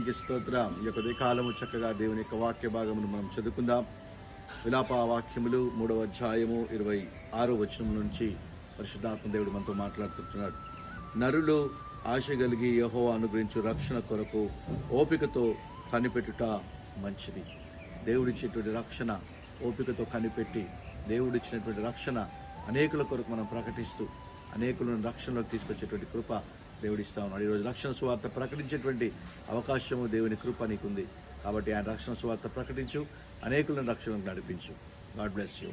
దేవునికి స్తోత్రం. ఈ యొక్క కాలము చక్కగా దేవుని యొక్క వాక్య భాగమును మనం చదువుకుందాం. విలాప వాక్యములు 3వ అధ్యాయము 26వ వచనం నుంచి పరిశుద్ధాత్మ దేవుడు మనతో మాట్లాడుతున్నాడు. నరులు ఆశ కలిగి యెహోవా అనుగ్రహించు రక్షణ కొరకు ఓపికతో కనిపెట్టుట మంచిది. దేవుడిచ్చేటువంటి రక్షణ ఓపికతో కనిపెట్టి దేవుడిచ్చినటువంటి రక్షణ అనేకుల కొరకు మనం ప్రకటిస్తూ అనేకులను రక్షణలోకి తీసుకొచ్చేటువంటి కృప దేవుడిస్తా ఉన్నాడు. ఈరోజు రక్షణ సువార్త ప్రకటించేటువంటి అవకాశము దేవుని కృప నీకుంది. కాబట్టి ఆయన రక్షణ సువార్త ప్రకటించు, అనేకులను రక్షణకు నడిపించు. God bless you.